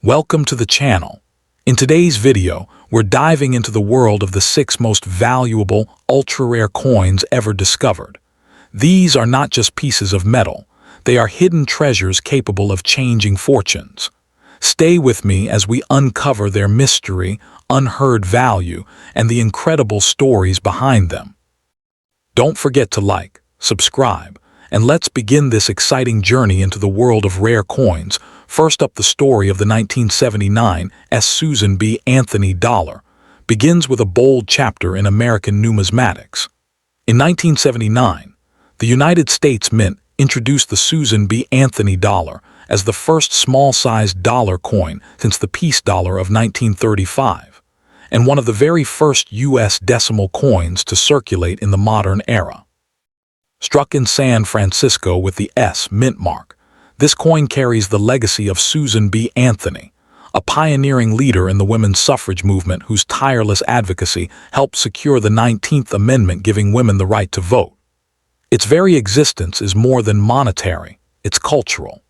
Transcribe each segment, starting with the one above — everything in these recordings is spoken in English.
Welcome to the channel. In today's video, we're diving into the world of the 6 most valuable, ultra-rare coins ever discovered. These are not just pieces of metal, they are hidden treasures capable of changing fortunes. Stay with me as we uncover their mystery, unheard value, and the incredible stories behind them. Don't forget to like, subscribe, and let's begin this exciting journey into the world of rare coins. First up, the story of the 1979 Susan B. Anthony dollar begins with a bold chapter in American numismatics. In 1979, the United States Mint introduced the Susan B. Anthony dollar as the first small-sized dollar coin since the peace dollar of 1935, and one of the very first U.S. decimal coins to circulate in the modern era. Struck in San Francisco with the S mint mark, this coin carries the legacy of Susan B. Anthony, a pioneering leader in the women's suffrage movement whose tireless advocacy helped secure the 19th Amendment giving women the right to vote. Its very existence is more than monetary, it's cultural.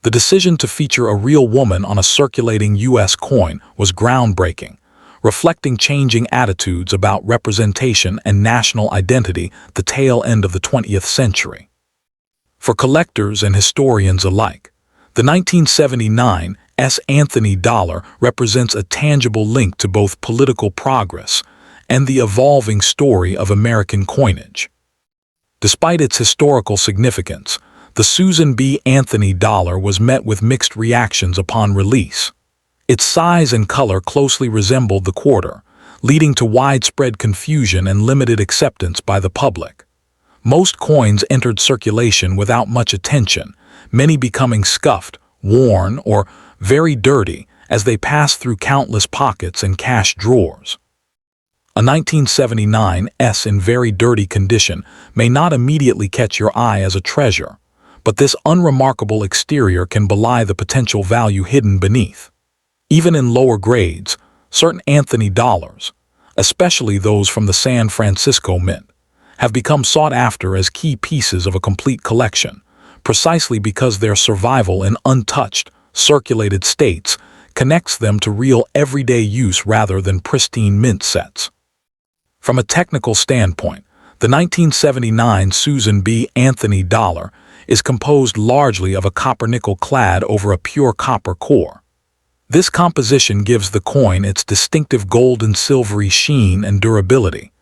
The decision to feature a real woman on a circulating U.S. coin was groundbreaking, reflecting changing attitudes about representation and national identity at the tail end of the 20th century. For collectors and historians alike, the 1979 Anthony dollar represents a tangible link to both political progress and the evolving story of American coinage. Despite its historical significance, the Susan B. Anthony dollar was met with mixed reactions upon release. Its size and color closely resembled the quarter, leading to widespread confusion and limited acceptance by the public. Most coins entered circulation without much attention, many becoming scuffed, worn, or very dirty as they passed through countless pockets and cash drawers. A 1979 in very dirty condition may not immediately catch your eye as a treasure, but this unremarkable exterior can belie the potential value hidden beneath. Even in lower grades, certain Anthony dollars, especially those from the San Francisco Mint, have become sought after as key pieces of a complete collection, precisely because their survival in untouched, circulated states connects them to real everyday use rather than pristine mint sets. From a technical standpoint, the 1979 Susan B. Anthony dollar is composed largely of a copper-nickel clad over a pure copper core. This composition gives the coin its distinctive gold and silvery sheen and durability,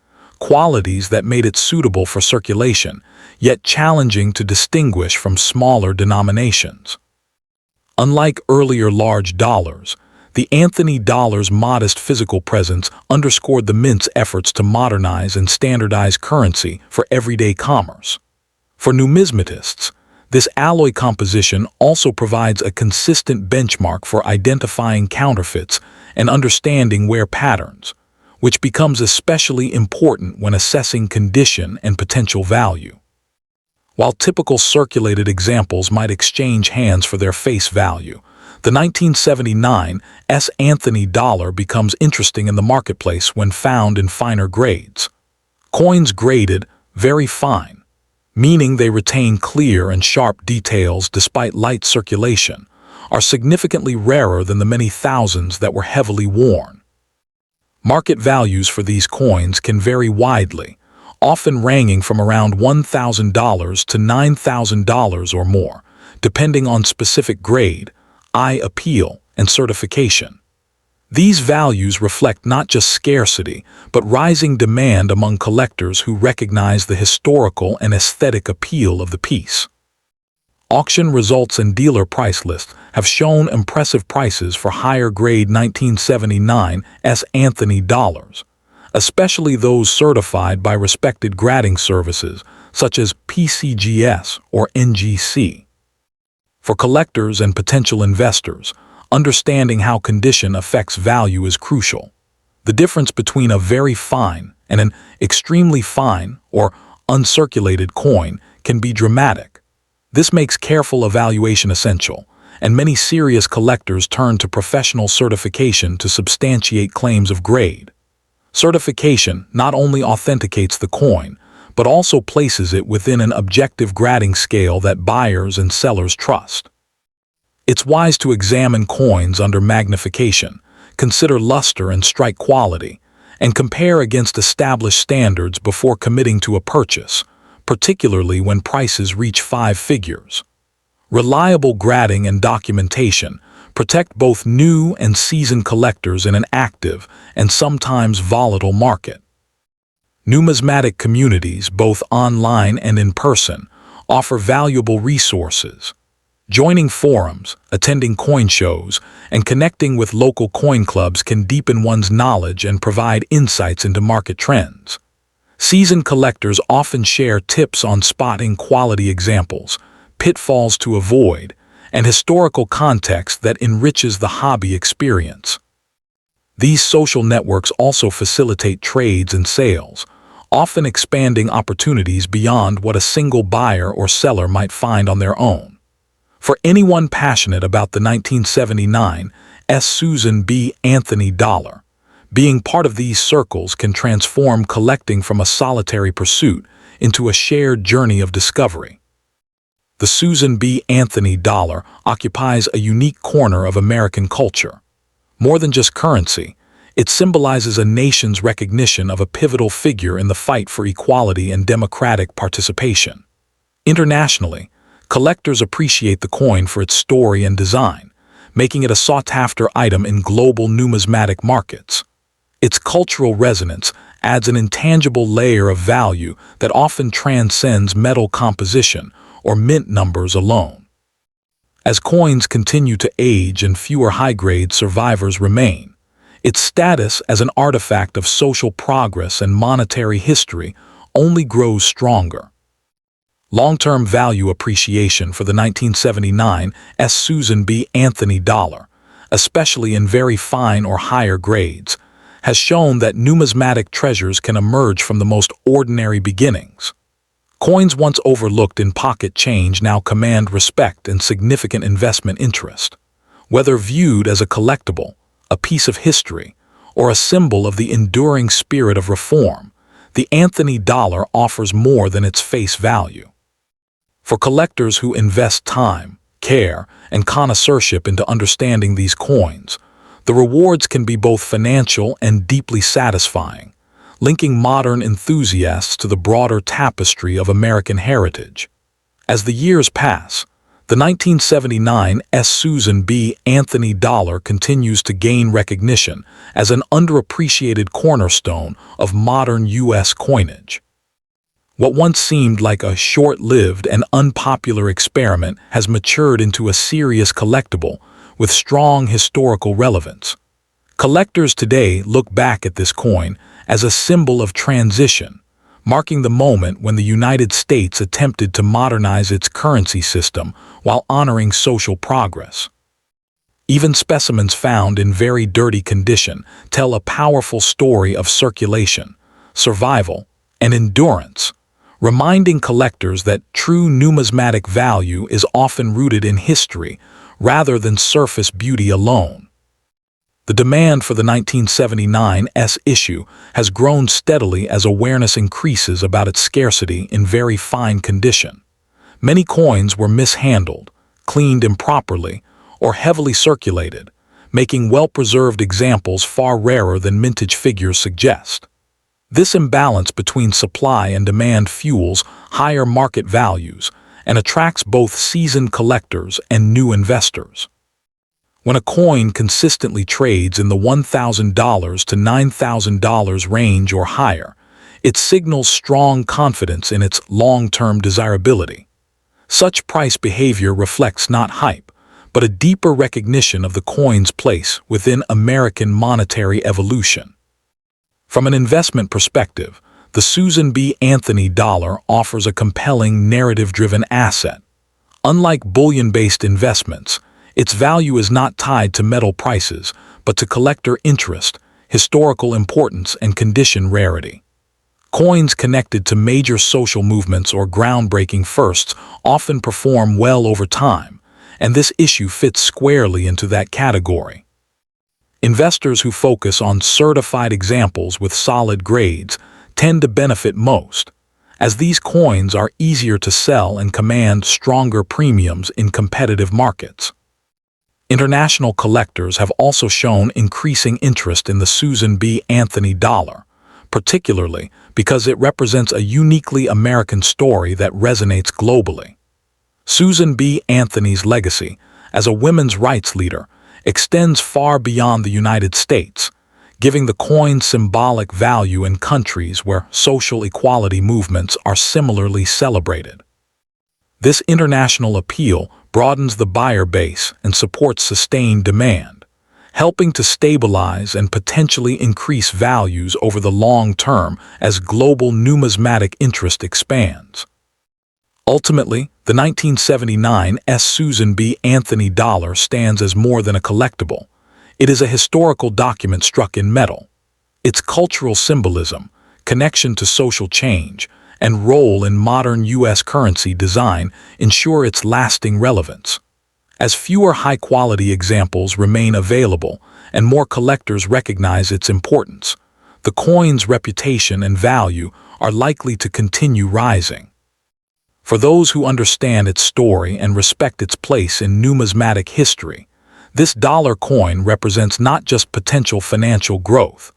qualities that made it suitable for circulation, yet challenging to distinguish from smaller denominations. Unlike earlier large dollars, the Anthony dollar's modest physical presence underscored the mint's efforts to modernize and standardize currency for everyday commerce. For numismatists, this alloy composition also provides a consistent benchmark for identifying counterfeits and understanding wear patterns, which becomes especially important when assessing condition and potential value. While typical circulated examples might exchange hands for their face value, the 1979 Anthony dollar becomes interesting in the marketplace when found in finer grades. Coins graded very fine, meaning they retain clear and sharp details despite light circulation, are significantly rarer than the many thousands that were heavily worn. Market values for these coins can vary widely, often ranging from around $1,000 to $9,000 or more, depending on specific grade, eye appeal, and certification. These values reflect not just scarcity, but rising demand among collectors who recognize the historical and aesthetic appeal of the piece. Auction results and dealer price lists have shown impressive prices for higher-grade 1979 Anthony dollars, especially those certified by respected grading services such as PCGS or NGC. For collectors and potential investors, understanding how condition affects value is crucial. The difference between a very fine and an extremely fine or uncirculated coin can be dramatic. This makes careful evaluation essential, and many serious collectors turn to professional certification to substantiate claims of grade. Certification not only authenticates the coin, but also places it within an objective grading scale that buyers and sellers trust. It's wise to examine coins under magnification, consider luster and strike quality, and compare against established standards before committing to a purchase, particularly when prices reach 5 figures. Reliable grading and documentation protect both new and seasoned collectors in an active and sometimes volatile market. Numismatic communities, both online and in person, offer valuable resources. Joining forums, attending coin shows, and connecting with local coin clubs can deepen one's knowledge and provide insights into market trends. Seasoned collectors often share tips on spotting quality examples, pitfalls to avoid, and historical context that enriches the hobby experience. These social networks also facilitate trades and sales, often expanding opportunities beyond what a single buyer or seller might find on their own. For anyone passionate about the 1979 Susan B. Anthony dollar, being part of these circles can transform collecting from a solitary pursuit into a shared journey of discovery. The Susan B. Anthony dollar occupies a unique corner of American culture. More than just currency, it symbolizes a nation's recognition of a pivotal figure in the fight for equality and democratic participation. Internationally, collectors appreciate the coin for its story and design, making it a sought-after item in global numismatic markets. Its cultural resonance adds an intangible layer of value that often transcends metal composition or mint numbers alone. As coins continue to age and fewer high-grade survivors remain, its status as an artifact of social progress and monetary history only grows stronger. Long-term value appreciation for the 1979 Susan B. Anthony dollar, especially in very fine or higher grades, has shown that numismatic treasures can emerge from the most ordinary beginnings. Coins once overlooked in pocket change now command respect and significant investment interest. Whether viewed as a collectible, a piece of history, or a symbol of the enduring spirit of reform, the Anthony dollar offers more than its face value. For collectors who invest time, care, and connoisseurship into understanding these coins, the rewards can be both financial and deeply satisfying, linking modern enthusiasts to the broader tapestry of American heritage. As the years pass, the 1979 Susan B. Anthony dollar continues to gain recognition as an underappreciated cornerstone of modern U.S. coinage. What once seemed like a short-lived and unpopular experiment has matured into a serious collectible with strong historical relevance. Collectors today look back at this coin as a symbol of transition, marking the moment when the United States attempted to modernize its currency system while honoring social progress. Even specimens found in very dirty condition tell a powerful story of circulation, survival, and endurance, reminding collectors that true numismatic value is often rooted in history rather than surface beauty alone. The demand for the 1979 issue has grown steadily as awareness increases about its scarcity in very fine condition. Many coins were mishandled, cleaned improperly, or heavily circulated, making well-preserved examples far rarer than mintage figures suggest. This imbalance between supply and demand fuels higher market values and attracts both seasoned collectors and new investors. When a coin consistently trades in the $1,000 to $9,000 range or higher, it signals strong confidence in its long-term desirability. Such price behavior reflects not hype, but a deeper recognition of the coin's place within American monetary evolution. From an investment perspective, the Susan B. Anthony dollar offers a compelling narrative-driven asset. Unlike bullion-based investments, its value is not tied to metal prices, but to collector interest, historical importance, and condition rarity. Coins connected to major social movements or groundbreaking firsts often perform well over time, and this issue fits squarely into that category. Investors who focus on certified examples with solid grades tend to benefit most, as these coins are easier to sell and command stronger premiums in competitive markets. International collectors have also shown increasing interest in the Susan B. Anthony dollar, particularly because it represents a uniquely American story that resonates globally. Susan B. Anthony's legacy as a women's rights leader extends far beyond the United States, giving the coin symbolic value in countries where social equality movements are similarly celebrated. This international appeal broadens the buyer base and supports sustained demand, helping to stabilize and potentially increase values over the long term as global numismatic interest expands. Ultimately, the 1979 Susan B. Anthony dollar stands as more than a collectible. It is a historical document struck in metal. Its cultural symbolism, connection to social change, and role in modern U.S. currency design ensure its lasting relevance. As fewer high-quality examples remain available and more collectors recognize its importance, the coin's reputation and value are likely to continue rising. For those who understand its story and respect its place in numismatic history, this dollar coin represents not just potential financial growth,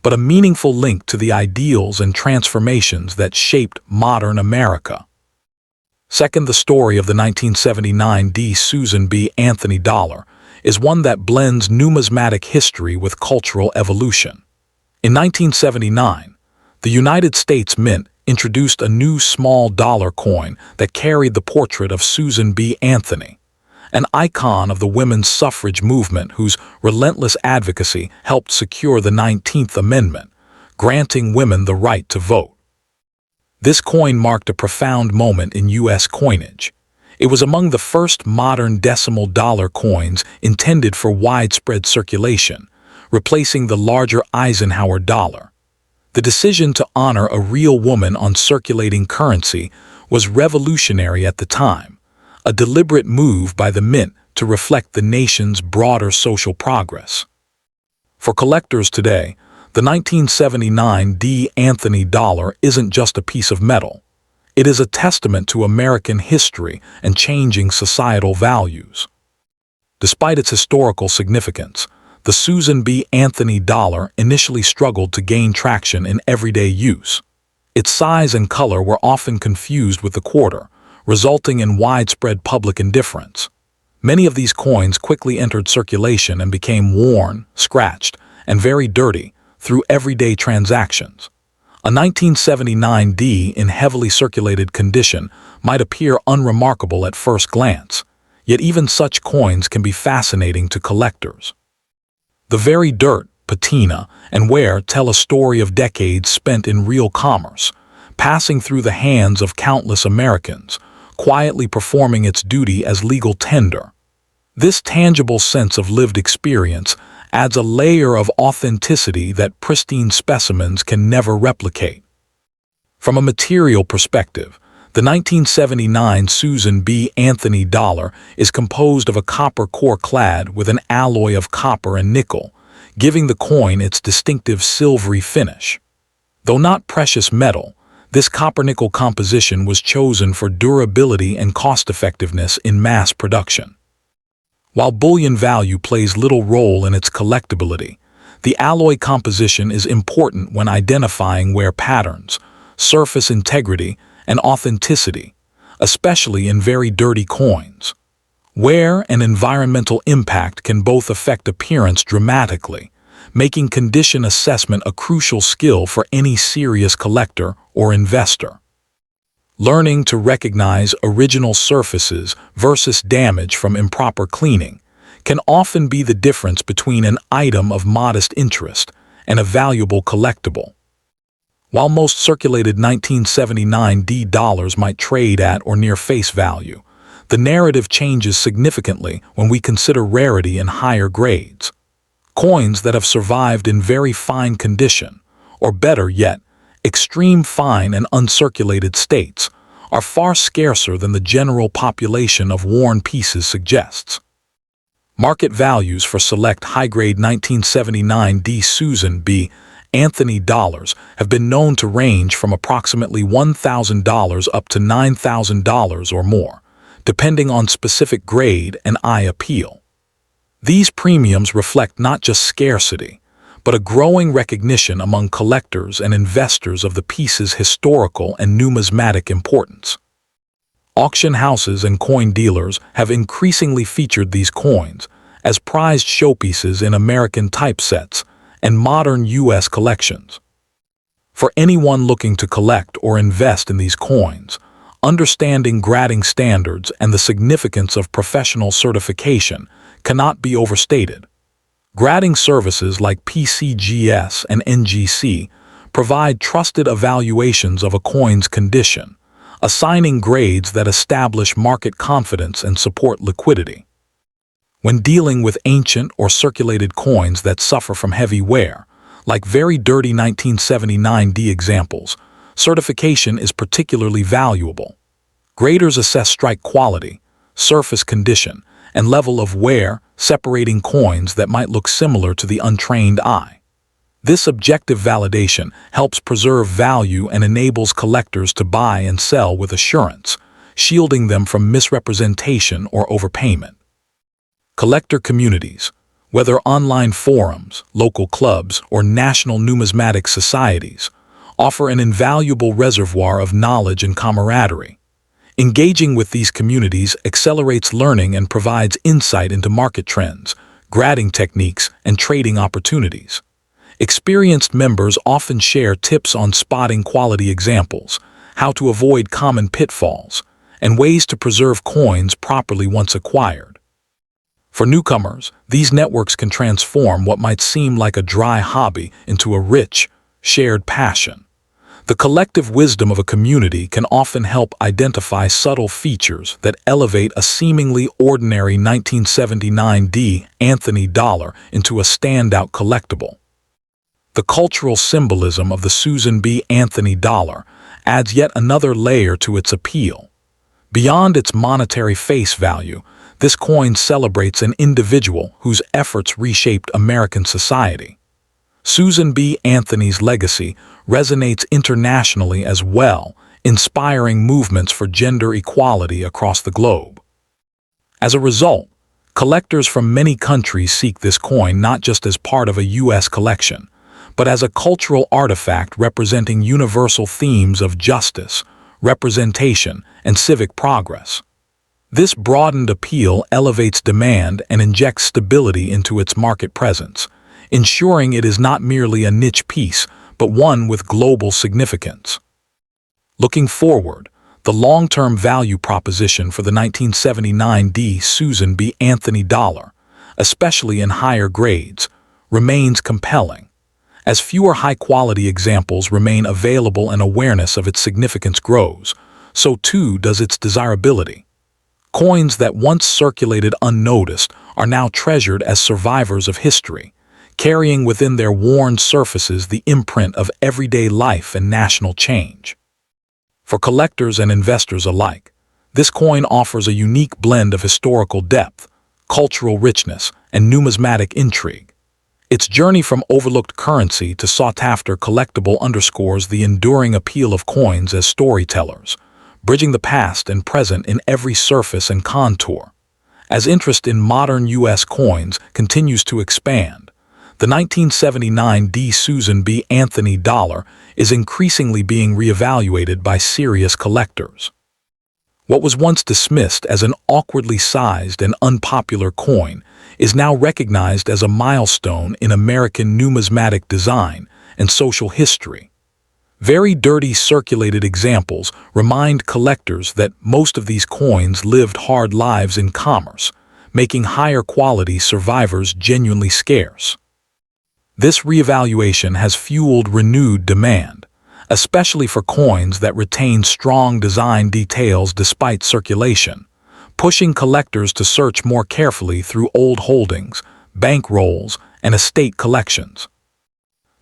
but a meaningful link to the ideals and transformations that shaped modern America. Second, the story of the 1979 Susan B. Anthony dollar is one that blends numismatic history with cultural evolution. In 1979, the United States Mint introduced a new small dollar coin that carried the portrait of Susan B. Anthony, an icon of the women's suffrage movement whose relentless advocacy helped secure the 19th Amendment, granting women the right to vote. This coin marked a profound moment in U.S. coinage. It was among the first modern decimal dollar coins intended for widespread circulation, replacing the larger Eisenhower dollar. The decision to honor a real woman on circulating currency was revolutionary at the time, a deliberate move by the Mint to reflect the nation's broader social progress. For collectors today, the 1979 Anthony dollar isn't just a piece of metal. It is a testament to American history and changing societal values. Despite its historical significance, the Susan B. Anthony dollar initially struggled to gain traction in everyday use. Its size and color were often confused with the quarter, resulting in widespread public indifference. Many of these coins quickly entered circulation and became worn, scratched, and very dirty through everyday transactions. A 1979 in heavily circulated condition might appear unremarkable at first glance, yet even such coins can be fascinating to collectors. The very dirt, patina, and wear tell a story of decades spent in real commerce, passing through the hands of countless Americans, quietly performing its duty as legal tender. This tangible sense of lived experience adds a layer of authenticity that pristine specimens can never replicate. From a material perspective, the 1979 Susan B. Anthony dollar is composed of a copper core clad with an alloy of copper and nickel, giving the coin its distinctive silvery finish. Though not precious metal, this copper-nickel composition was chosen for durability and cost-effectiveness in mass production. While bullion value plays little role in its collectability, the alloy composition is important when identifying wear patterns, surface integrity, and authenticity, especially in very dirty coins. Wear and environmental impact can both affect appearance dramatically, making condition assessment a crucial skill for any serious collector or investor. Learning to recognize original surfaces versus damage from improper cleaning can often be the difference between an item of modest interest and a valuable collectible. While most circulated 1979 dollars might trade at or near face value, the narrative changes significantly when we consider rarity in higher grades. Coins that have survived in very fine condition, or better yet, extreme fine and uncirculated states, are far scarcer than the general population of worn pieces suggests. Market values for select high-grade 1979 Susan B. Anthony dollars have been known to range from approximately $1,000 up to $9,000 or more, depending on specific grade and eye appeal. These premiums reflect not just scarcity, but a growing recognition among collectors and investors of the piece's historical and numismatic importance. Auction houses and coin dealers have increasingly featured these coins as prized showpieces in American typesets and modern U.S. collections. For anyone looking to collect or invest in these coins, understanding grading standards and the significance of professional certification cannot be overstated. Grading services like PCGS and NGC provide trusted evaluations of a coin's condition, assigning grades that establish market confidence and support liquidity. When dealing with ancient or circulated coins that suffer from heavy wear, like very dirty 1979D examples, certification is particularly valuable. Graders assess strike quality, surface condition, and level of wear, separating coins that might look similar to the untrained eye. This objective validation helps preserve value and enables collectors to buy and sell with assurance, shielding them from misrepresentation or overpayment. Collector communities, whether online forums, local clubs, or national numismatic societies, offer an invaluable reservoir of knowledge and camaraderie. Engaging with these communities accelerates learning and provides insight into market trends, grading techniques, and trading opportunities. Experienced members often share tips on spotting quality examples, how to avoid common pitfalls, and ways to preserve coins properly once acquired. For newcomers, these networks can transform what might seem like a dry hobby into a rich, shared passion. The collective wisdom of a community can often help identify subtle features that elevate a seemingly ordinary 1979D Anthony dollar into a standout collectible. The cultural symbolism of the Susan B. Anthony dollar adds yet another layer to its appeal. Beyond its monetary face value, this coin celebrates an individual whose efforts reshaped American society. Susan B. Anthony's legacy resonates internationally as well, inspiring movements for gender equality across the globe. As a result, collectors from many countries seek this coin not just as part of a U.S. collection, but as a cultural artifact representing universal themes of justice, representation, and civic progress. This broadened appeal elevates demand and injects stability into its market presence, ensuring it is not merely a niche piece, but one with global significance. Looking forward, the long-term value proposition for the 1979D Susan B. Anthony dollar, especially in higher grades, remains compelling. As fewer high-quality examples remain available and awareness of its significance grows, so too does its desirability. Coins that once circulated unnoticed are now treasured as survivors of history, carrying within their worn surfaces the imprint of everyday life and national change. For collectors and investors alike, this coin offers a unique blend of historical depth, cultural richness, and numismatic intrigue. Its journey from overlooked currency to sought-after collectible underscores the enduring appeal of coins as storytellers, bridging the past and present in every surface and contour. As interest in modern U.S. coins continues to expand, the 1979D Susan B. Anthony dollar is increasingly being reevaluated by serious collectors. What was once dismissed as an awkwardly sized and unpopular coin is now recognized as a milestone in American numismatic design and social history. Very dirty circulated examples remind collectors that most of these coins lived hard lives in commerce, making higher quality survivors genuinely scarce. This reevaluation has fueled renewed demand, especially for coins that retain strong design details despite circulation, pushing collectors to search more carefully through old holdings, bank rolls, and estate collections.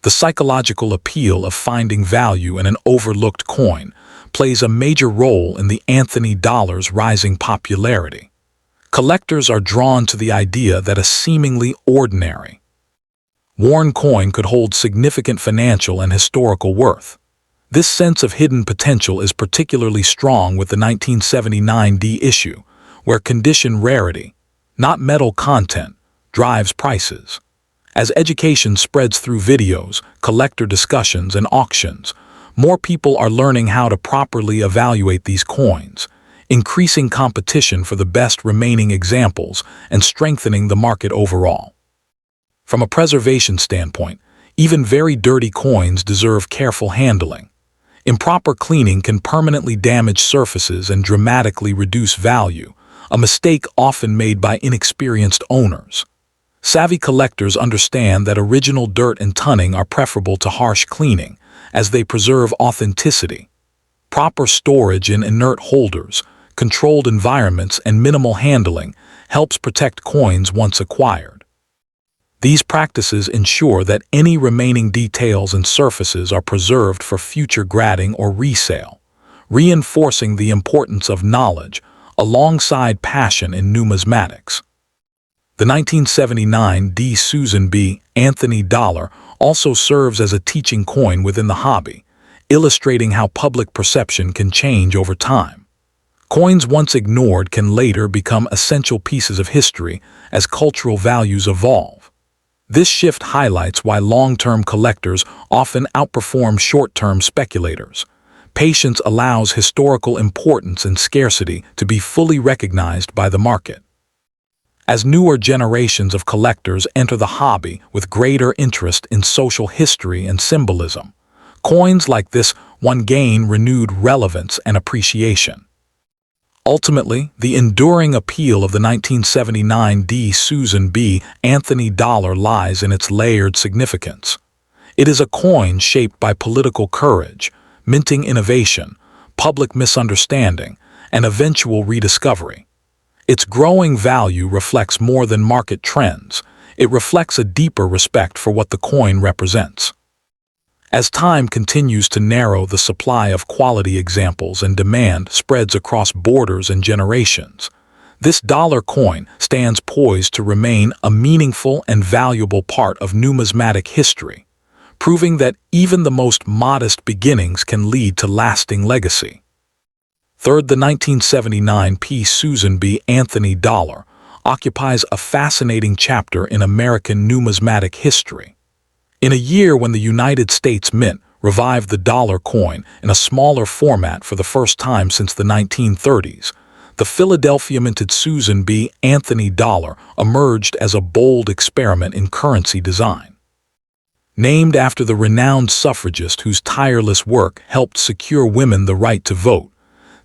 The psychological appeal of finding value in an overlooked coin plays a major role in the Anthony dollar's rising popularity. Collectors are drawn to the idea that a seemingly ordinary, worn coin could hold significant financial and historical worth. This sense of hidden potential is particularly strong with the 1979D issue, where condition rarity, not metal content, drives prices. As education spreads through videos, collector discussions, and auctions, more people are learning how to properly evaluate these coins, increasing competition for the best remaining examples and strengthening the market overall. From a preservation standpoint, even very dirty coins deserve careful handling. Improper cleaning can permanently damage surfaces and dramatically reduce value, a mistake often made by inexperienced owners. Savvy collectors understand that original dirt and tunning are preferable to harsh cleaning, as they preserve authenticity. Proper storage in inert holders, controlled environments, and minimal handling helps protect coins once acquired. These practices ensure that any remaining details and surfaces are preserved for future grading or resale, reinforcing the importance of knowledge alongside passion in numismatics. The 1979 D. Susan B. Anthony dollar also serves as a teaching coin within the hobby, illustrating how public perception can change over time. Coins once ignored can later become essential pieces of history as cultural values evolve. This shift highlights why long-term collectors often outperform short-term speculators. Patience allows historical importance and scarcity to be fully recognized by the market. As newer generations of collectors enter the hobby with greater interest in social history and symbolism, coins like this one gain renewed relevance and appreciation. Ultimately, the enduring appeal of the 1979 D. Susan B. Anthony dollar lies in its layered significance. It is a coin shaped by political courage, minting innovation, public misunderstanding, and eventual rediscovery. Its growing value reflects more than market trends. It reflects a deeper respect for what the coin represents. As time continues to narrow the supply of quality examples and demand spreads across borders and generations, this dollar coin stands poised to remain a meaningful and valuable part of numismatic history, proving that even the most modest beginnings can lead to lasting legacy. Third, the 1979 P. Susan B. Anthony dollar occupies a fascinating chapter in American numismatic history. In a year when the United States Mint revived the dollar coin in a smaller format for the first time since the 1930s, the Philadelphia-minted Susan B. Anthony dollar emerged as a bold experiment in currency design. Named after the renowned suffragist whose tireless work helped secure women the right to vote,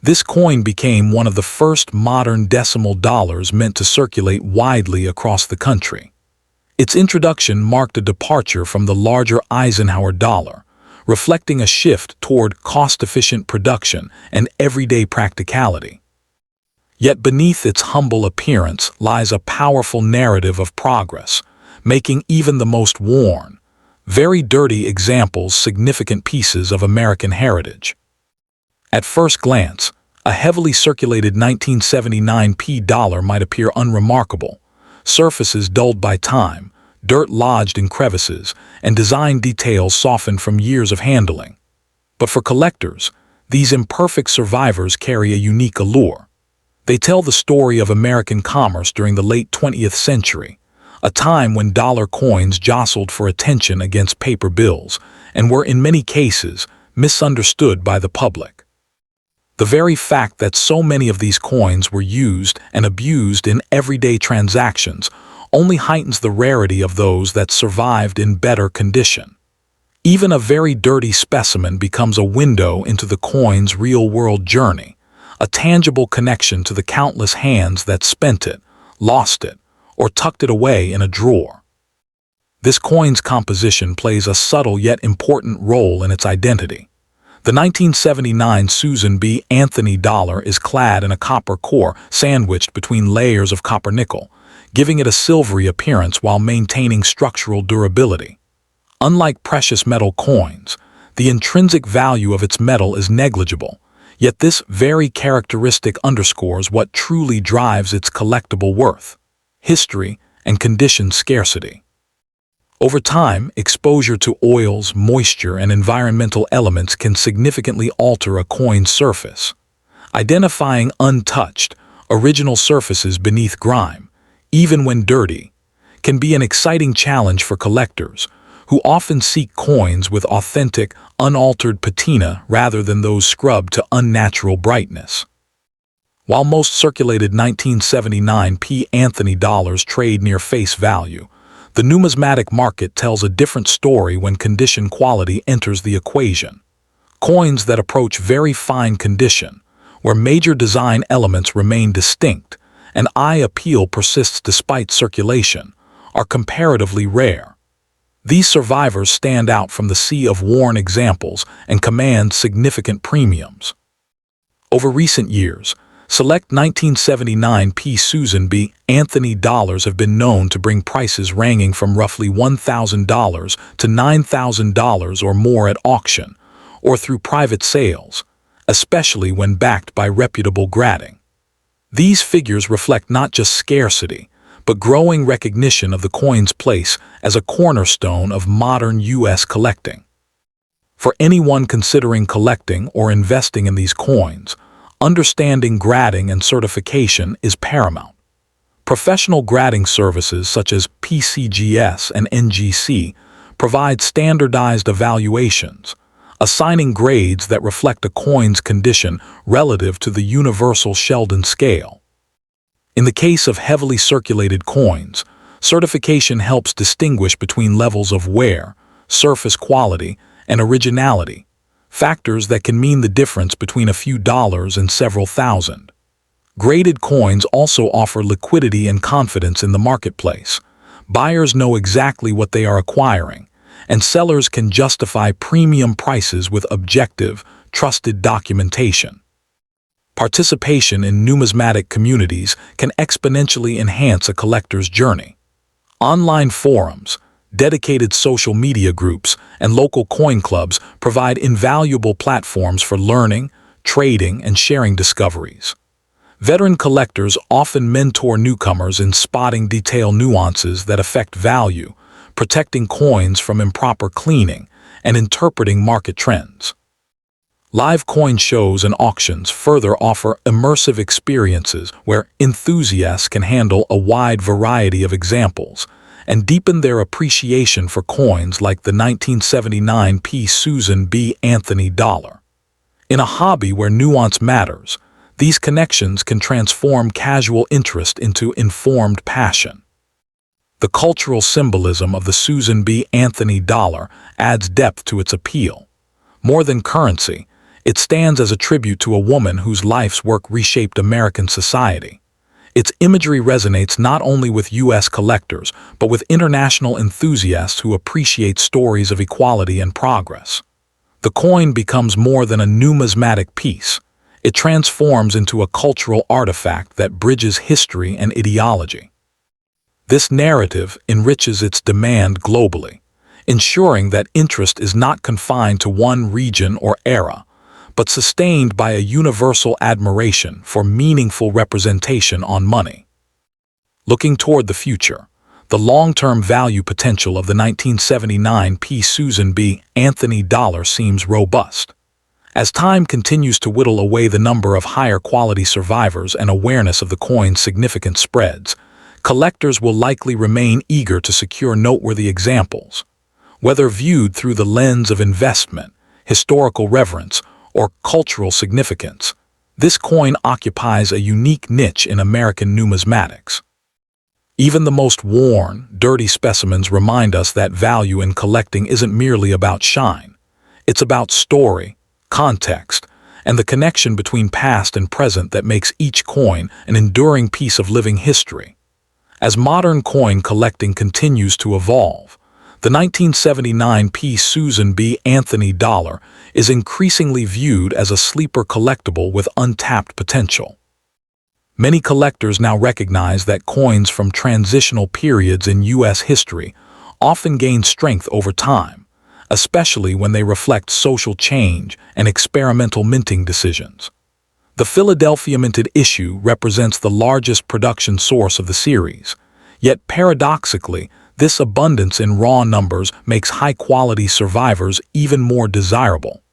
this coin became one of the first modern decimal dollars meant to circulate widely across the country. Its introduction marked a departure from the larger Eisenhower dollar, reflecting a shift toward cost-efficient production and everyday practicality. Yet beneath its humble appearance lies a powerful narrative of progress, making even the most worn, very dirty examples significant pieces of American heritage. At first glance, a heavily circulated 1979 P dollar might appear unremarkable, surfaces dulled by time, dirt lodged in crevices, and design details softened from years of handling. But for collectors, these imperfect survivors carry a unique allure. They tell the story of American commerce during the late 20th century, a time when dollar coins jostled for attention against paper bills and were in many cases misunderstood by the public. The very fact that so many of these coins were used and abused in everyday transactions only heightens the rarity of those that survived in better condition. Even a very dirty specimen becomes a window into the coin's real-world journey, a tangible connection to the countless hands that spent it, lost it, or tucked it away in a drawer. This coin's composition plays a subtle yet important role in its identity. The 1979 Susan B. Anthony dollar is clad in a copper core sandwiched between layers of copper nickel, giving it a silvery appearance while maintaining structural durability. Unlike precious metal coins, the intrinsic value of its metal is negligible, yet this very characteristic underscores what truly drives its collectible worth: history and conditioned scarcity. Over time, exposure to oils, moisture, and environmental elements can significantly alter a coin's surface. Identifying untouched, original surfaces beneath grime, even when dirty, can be an exciting challenge for collectors, who often seek coins with authentic, unaltered patina rather than those scrubbed to unnatural brightness. While most circulated 1979 P. Anthony dollars trade near face value, the numismatic market tells a different story when condition quality enters the equation. Coins that approach very fine condition, where major design elements remain distinct and eye appeal persists despite circulation, are comparatively rare. These survivors stand out from the sea of worn examples and command significant premiums. Over recent years, select 1979 P. Susan B. Anthony dollars have been known to bring prices ranging from roughly $1,000 to $9,000 or more at auction, or through private sales, especially when backed by reputable grading. These figures reflect not just scarcity, but growing recognition of the coin's place as a cornerstone of modern U.S. collecting. For anyone considering collecting or investing in these coins, understanding grading and certification is paramount. Professional grading services such as PCGS and NGC provide standardized evaluations, assigning grades that reflect a coin's condition relative to the universal Sheldon scale. In the case of heavily circulated coins, certification helps distinguish between levels of wear, surface quality, and originality, factors that can mean the difference between a few dollars and several thousand. Graded coins also offer liquidity and confidence in the marketplace. Buyers know exactly what they are acquiring, and sellers can justify premium prices with objective, trusted documentation. Participation in numismatic communities can exponentially enhance a collector's journey. Online forums, dedicated social media groups, and local coin clubs provide invaluable platforms for learning, trading, and sharing discoveries. Veteran collectors often mentor newcomers in spotting detail nuances that affect value, protecting coins from improper cleaning, and interpreting market trends. Live coin shows and auctions further offer immersive experiences where enthusiasts can handle a wide variety of examples and deepen their appreciation for coins like the 1979 P. Susan B. Anthony dollar. In a hobby where nuance matters, these connections can transform casual interest into informed passion. The cultural symbolism of the Susan B. Anthony dollar adds depth to its appeal. More than currency, it stands as a tribute to a woman whose life's work reshaped American society. Its imagery resonates not only with U.S. collectors, but with international enthusiasts who appreciate stories of equality and progress. The coin becomes more than a numismatic piece. It transforms into a cultural artifact that bridges history and ideology. This narrative enriches its demand globally, ensuring that interest is not confined to one region or era, but sustained by a universal admiration for meaningful representation on money. Looking toward the future, the long-term value potential of the 1979 P. Susan B. Anthony dollar seems robust. As time continues to whittle away the number of higher-quality survivors and awareness of the coin's significant spreads, collectors will likely remain eager to secure noteworthy examples. Whether viewed through the lens of investment, historical reverence, or cultural significance, this coin occupies a unique niche in American numismatics. Even the most worn, dirty specimens remind us that value in collecting isn't merely about shine. It's about story, context, and the connection between past and present that makes each coin an enduring piece of living history. As modern coin collecting continues to evolve, the 1979 P. Susan B. Anthony dollar is increasingly viewed as a sleeper collectible with untapped potential. Many collectors now recognize that coins from transitional periods in U.S. history often gain strength over time, especially when they reflect social change and experimental minting decisions. The Philadelphia minted issue represents the largest production source of the series, yet paradoxically, this abundance in raw numbers makes high-quality survivors even more desirable.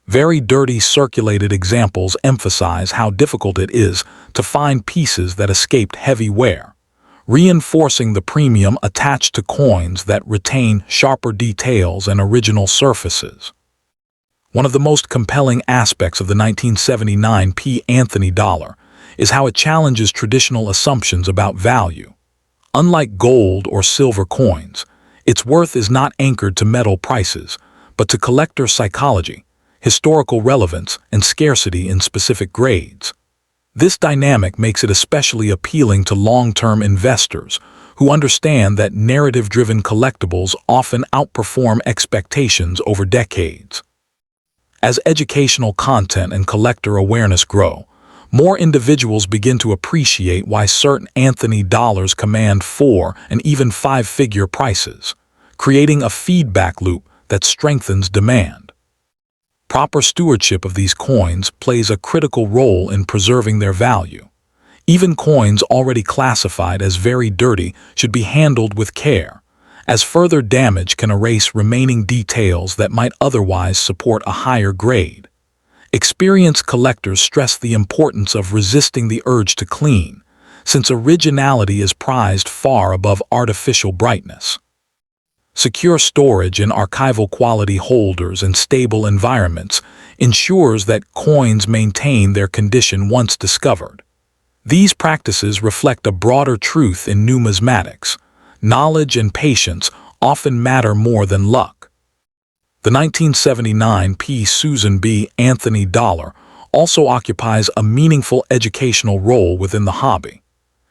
Very dirty circulated examples emphasize how difficult it is to find pieces that escaped heavy wear, reinforcing the premium attached to coins that retain sharper details and original surfaces. One of the most compelling aspects of the 1979 P. Anthony dollar is how it challenges traditional assumptions about value. Unlike gold or silver coins, its worth is not anchored to metal prices, but to collector psychology, historical relevance, and scarcity in specific grades. This dynamic makes it especially appealing to long-term investors who understand that narrative-driven collectibles often outperform expectations over decades. As educational content and collector awareness grow, more individuals begin to appreciate why certain Anthony dollars command 4- and even 5-figure prices, creating a feedback loop that strengthens demand. Proper stewardship of these coins plays a critical role in preserving their value. Even coins already classified as very dirty should be handled with care, as further damage can erase remaining details that might otherwise support a higher grade. Experienced collectors stress the importance of resisting the urge to clean, since originality is prized far above artificial brightness. Secure storage in archival quality holders and stable environments ensures that coins maintain their condition once discovered. These practices reflect a broader truth in numismatics. Knowledge and patience often matter more than luck. The 1979 P. Susan B. Anthony dollar also occupies a meaningful educational role within the hobby.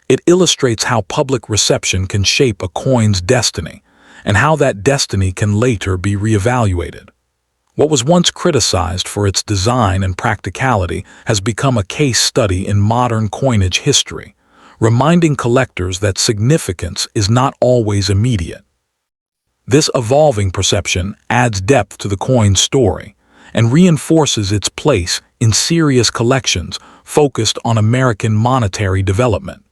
It illustrates how public reception can shape a coin's destiny, and how that destiny can later be reevaluated. What was once criticized for its design and practicality has become a case study in modern coinage history, reminding collectors that significance is not always immediate. This evolving perception adds depth to the coin's story and reinforces its place in serious collections focused on American monetary development.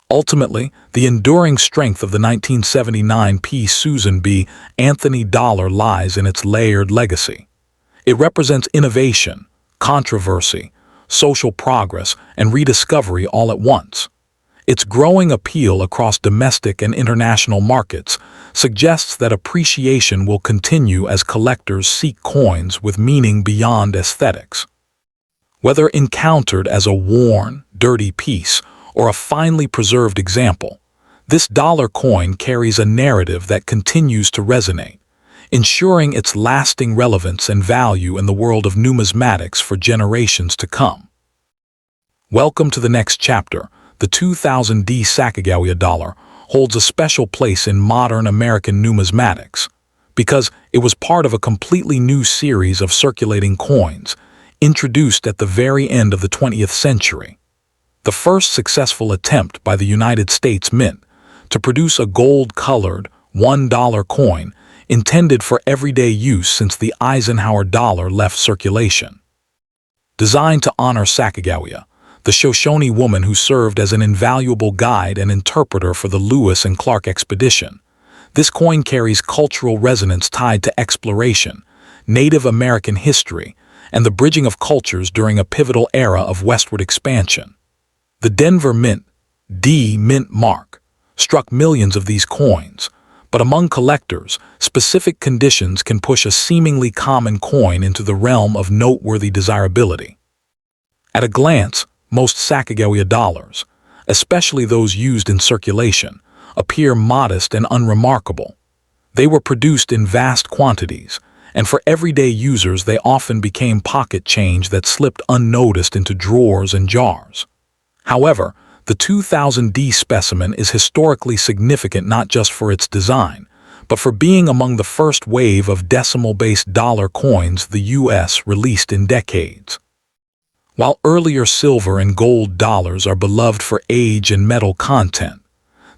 Ultimately, the enduring strength of the 1979 P. Susan B. Anthony dollar lies in its layered legacy. It represents innovation, controversy, social progress, and rediscovery all at once. Its growing appeal across domestic and international markets suggests that appreciation will continue as collectors seek coins with meaning beyond aesthetics. Whether encountered as a worn, dirty piece or a finely preserved example, this dollar coin carries a narrative that continues to resonate, ensuring its lasting relevance and value in the world of numismatics for generations to come. Welcome to the next chapter. The 2000 D Sacagawea dollar holds a special place in modern American numismatics because it was part of a completely new series of circulating coins introduced at the very end of the 20th century. The first successful attempt by the United States Mint to produce a gold-colored $1 coin intended for everyday use since the Eisenhower dollar left circulation. Designed to honor Sacagawea, the Shoshone woman who served as an invaluable guide and interpreter for the Lewis and Clark expedition, this coin carries cultural resonance tied to exploration, Native American history, and the bridging of cultures during a pivotal era of westward expansion. The Denver Mint, D Mint mark, struck millions of these coins, but among collectors, specific conditions can push a seemingly common coin into the realm of noteworthy desirability. At a glance, most Sacagawea dollars, especially those used in circulation, appear modest and unremarkable. They were produced in vast quantities, and for everyday users they often became pocket change that slipped unnoticed into drawers and jars. However, the 2000 D specimen is historically significant not just for its design, but for being among the first wave of decimal-based dollar coins the U.S. released in decades. While earlier silver and gold dollars are beloved for age and metal content,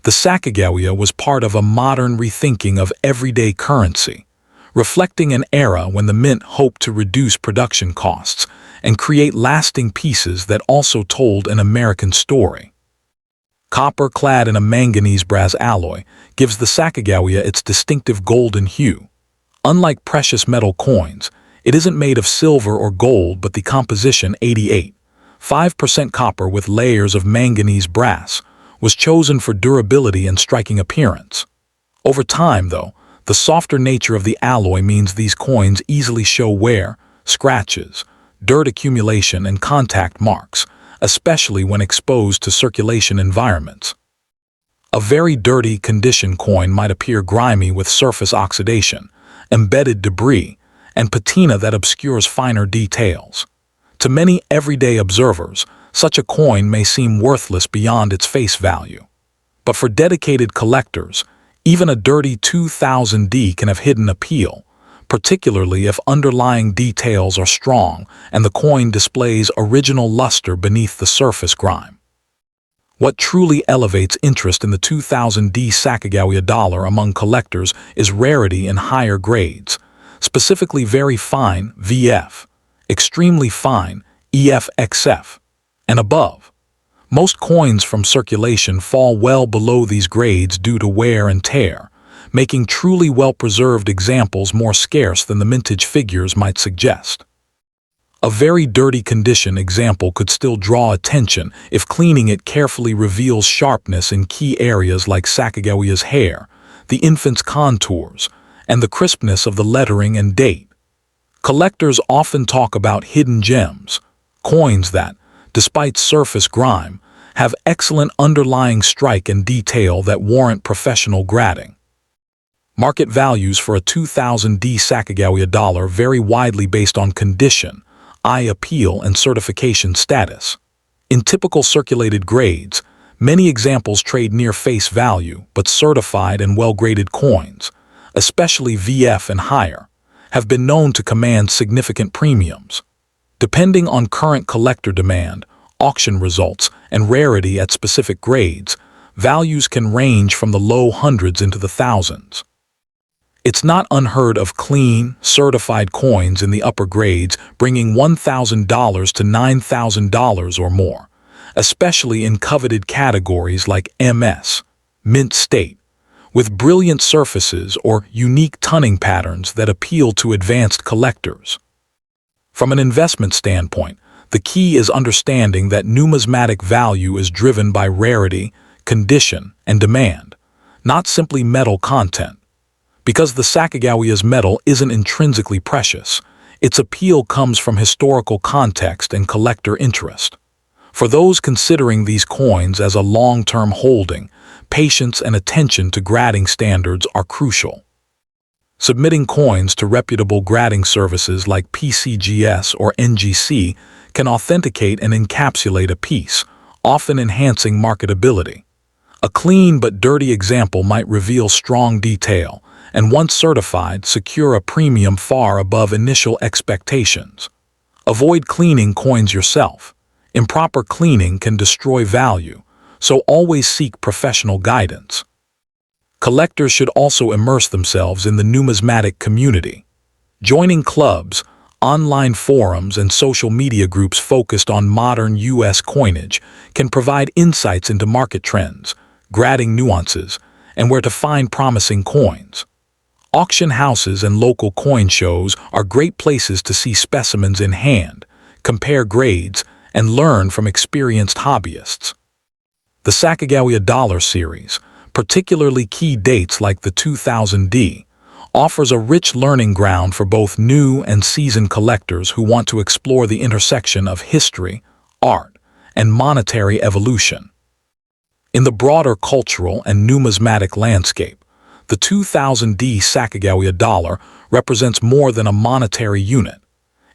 the Sacagawea was part of a modern rethinking of everyday currency, reflecting an era when the Mint hoped to reduce production costs and create lasting pieces that also told an American story. Copper clad in a manganese brass alloy gives the Sacagawea its distinctive golden hue. Unlike precious metal coins, it isn't made of silver or gold but the composition 88.5% copper with layers of manganese brass, was chosen for durability and striking appearance. Over time, though, the softer nature of the alloy means these coins easily show wear, scratches, dirt accumulation, and contact marks, especially when exposed to circulation environments. A very dirty condition coin might appear grimy with surface oxidation, embedded debris, and patina that obscures finer details. To many everyday observers, such a coin may seem worthless beyond its face value. But for dedicated collectors, even a dirty 2000D can have hidden appeal, particularly if underlying details are strong and the coin displays original luster beneath the surface grime. What truly elevates interest in the 2000D Sacagawea dollar among collectors is rarity in higher grades, specifically very fine VF, extremely fine EF/XF, and above. Most coins from circulation fall well below these grades due to wear and tear, making truly well-preserved examples more scarce than the mintage figures might suggest. A very dirty condition example could still draw attention if cleaning it carefully reveals sharpness in key areas like Sacagawea's hair, the infant's contours, and the crispness of the lettering and date. Collectors often talk about hidden gems, coins that, despite surface grime, have excellent underlying strike and detail that warrant professional grading. Market values for a 2000D Sacagawea dollar vary widely based on condition, eye appeal, and certification status. In typical circulated grades, many examples trade near face value, but certified and well-graded coins, especially VF and higher, have been known to command significant premiums. Depending on current collector demand, auction results, and rarity at specific grades, values can range from the low hundreds into the thousands. It's not unheard of clean, certified coins in the upper grades bringing $1,000 to $9,000 or more, especially in coveted categories like MS, mint state, with brilliant surfaces or unique tunning patterns that appeal to advanced collectors. From an investment standpoint, the key is understanding that numismatic value is driven by rarity, condition, and demand, not simply metal content. Because the Sacagawea's metal isn't intrinsically precious, its appeal comes from historical context and collector interest. For those considering these coins as a long-term holding, patience and attention to grading standards are crucial. Submitting coins to reputable grading services like PCGS or NGC can authenticate and encapsulate a piece, often enhancing marketability. A clean but dirty example might reveal strong detail, and once certified, secure a premium far above initial expectations. Avoid cleaning coins yourself. Improper cleaning can destroy value, so always seek professional guidance. Collectors should also immerse themselves in the numismatic community. Joining clubs, online forums, and social media groups focused on modern U.S. coinage can provide insights into market trends, grading nuances, and where to find promising coins. Auction houses and local coin shows are great places to see specimens in hand, compare grades, and learn from experienced hobbyists. The Sacagawea Dollar Series, particularly key dates like the 2000D, offers a rich learning ground for both new and seasoned collectors who want to explore the intersection of history, art, and monetary evolution. In the broader cultural and numismatic landscape, the 2000D Sacagawea dollar represents more than a monetary unit.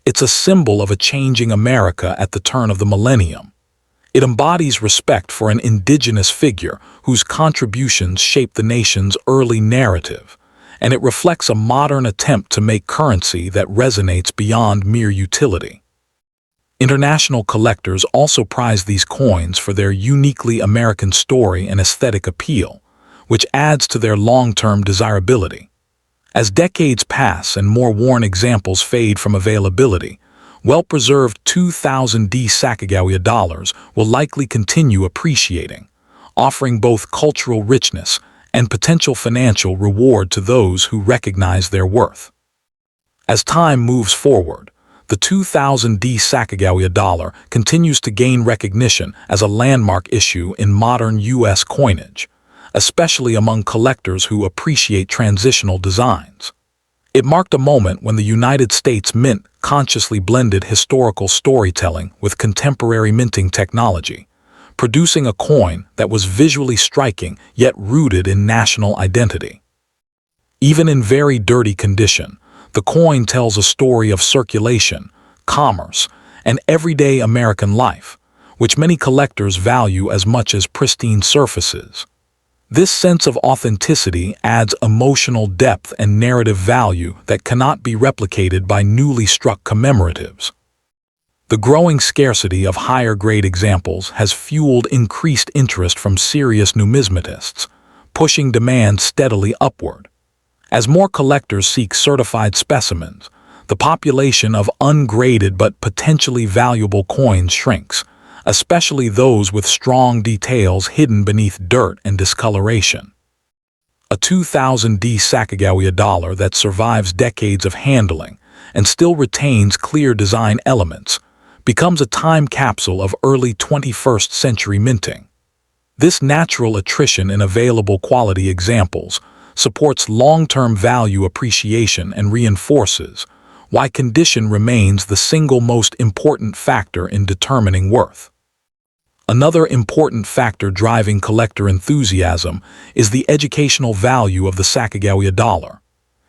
It's a symbol of a changing America at the turn of the millennium. It embodies respect for an indigenous figure whose contributions shaped the nation's early narrative, and it reflects a modern attempt to make currency that resonates beyond mere utility. International collectors also prize these coins for their uniquely American story and aesthetic appeal, which adds to their long-term desirability. As decades pass and more worn examples fade from availability, well-preserved 2000D Sacagawea dollars will likely continue appreciating, offering both cultural richness and potential financial reward to those who recognize their worth. As time moves forward, the The 2000 Sacagawea dollar continues to gain recognition as a landmark issue in modern U.S. coinage, especially among collectors who appreciate transitional designs. It marked a moment when the United States Mint consciously blended historical storytelling with contemporary minting technology, producing a coin that was visually striking yet rooted in national identity. Even in very dirty condition, the coin tells a story of circulation, commerce, and everyday American life, which many collectors value as much as pristine surfaces. This sense of authenticity adds emotional depth and narrative value that cannot be replicated by newly struck commemoratives. The growing scarcity of higher-grade examples has fueled increased interest from serious numismatists, pushing demand steadily upward. As more collectors seek certified specimens, the population of ungraded but potentially valuable coins shrinks, especially those with strong details hidden beneath dirt and discoloration. A 2000 Sacagawea dollar that survives decades of handling and still retains clear design elements becomes a time capsule of early 21st century minting. This natural attrition in available quality examples supports long-term value appreciation and reinforces why condition remains the single most important factor in determining worth. Another important factor driving collector enthusiasm is the educational value of the Sacagawea dollar.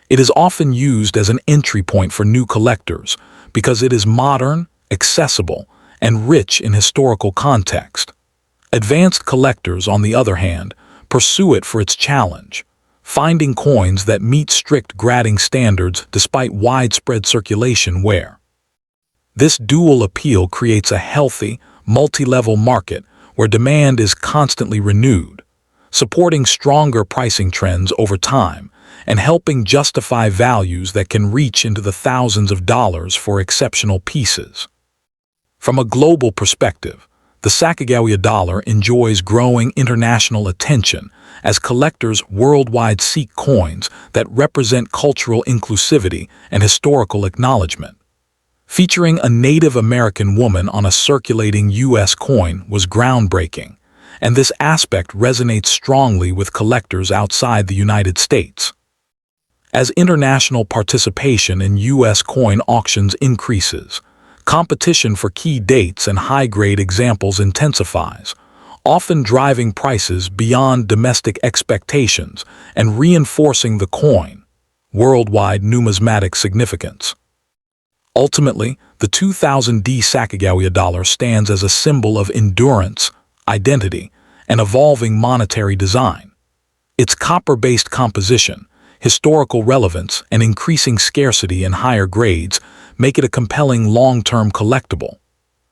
It is often used as an entry point for new collectors because it is modern, accessible, and rich in historical context. Advanced collectors, on the other hand, pursue it for its challenge, finding coins that meet strict grading standards despite widespread circulation wear. This dual appeal creates a healthy, multi-level market where demand is constantly renewed, supporting stronger pricing trends over time and helping justify values that can reach into the thousands of dollars for exceptional pieces. From a global perspective, the Sacagawea dollar enjoys growing international attention as collectors worldwide seek coins that represent cultural inclusivity and historical acknowledgement. Featuring a Native American woman on a circulating U.S. coin was groundbreaking, and this aspect resonates strongly with collectors outside the United States. As international participation in U.S. coin auctions increases, competition for key dates and high-grade examples intensifies, often driving prices beyond domestic expectations and reinforcing the coin's worldwide numismatic significance. Ultimately, the 2000 Sacagawea dollar stands as a symbol of endurance, identity, and evolving monetary design. Its copper-based composition, historical relevance, and increasing scarcity in higher grades make it a compelling long-term collectible.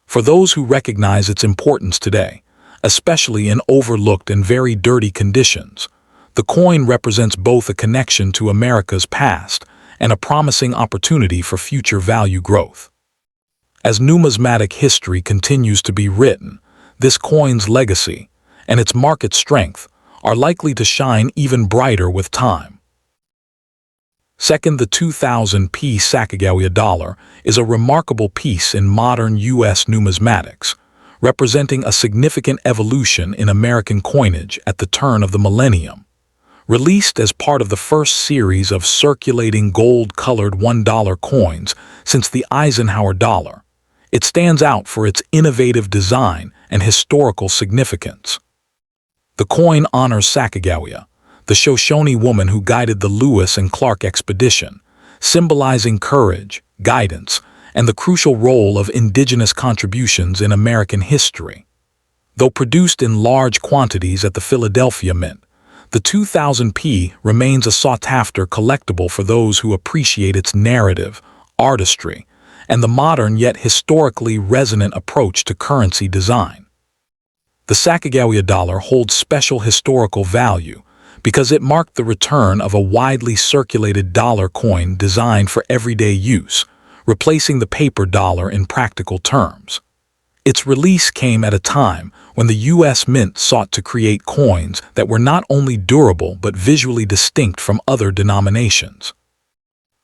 For those who recognize its importance today, especially in overlooked and very dirty conditions, the coin represents both a connection to America's past and a promising opportunity for future value growth. As numismatic history continues to be written, this coin's legacy and its market strength are likely to shine even brighter with time. Second, the 2000 Sacagawea dollar is a remarkable piece in modern U.S. numismatics, representing a significant evolution in American coinage at the turn of the millennium. Released as part of the first series of circulating gold-colored $1 coins since the Eisenhower dollar, it stands out for its innovative design and historical significance. The coin honors Sacagawea, the Shoshone woman who guided the Lewis and Clark expedition, symbolizing courage, guidance, and the crucial role of indigenous contributions in American history. Though produced in large quantities at the Philadelphia Mint, the 2000 remains a sought-after collectible for those who appreciate its narrative, artistry, and the modern yet historically resonant approach to currency design. The Sacagawea dollar holds special historical value because it marked the return of a widely circulated dollar coin designed for everyday use, replacing the paper dollar in practical terms. Its release came at a time when the U.S. Mint sought to create coins that were not only durable but visually distinct from other denominations.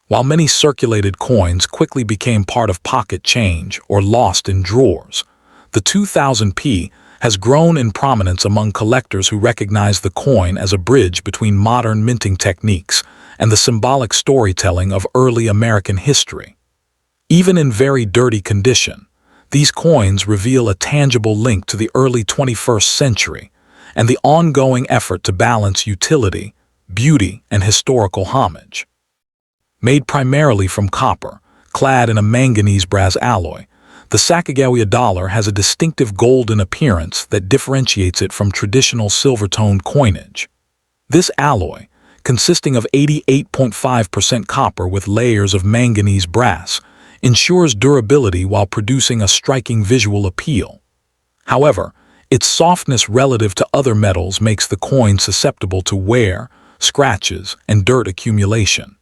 While many circulated coins quickly became part of pocket change or lost in drawers, the 2000p has grown in prominence among collectors who recognize the coin as a bridge between modern minting techniques and the symbolic storytelling of early American history. Even in very dirty condition, these coins reveal a tangible link to the early 21st century and the ongoing effort to balance utility, beauty, and historical homage. Made primarily from copper, clad in a manganese brass alloy, the Sacagawea dollar has a distinctive golden appearance that differentiates it from traditional silver-toned coinage. This alloy, consisting of 88.5% copper with layers of manganese brass, ensures durability while producing a striking visual appeal. However, its softness relative to other metals makes the coin susceptible to wear, scratches, and dirt accumulation.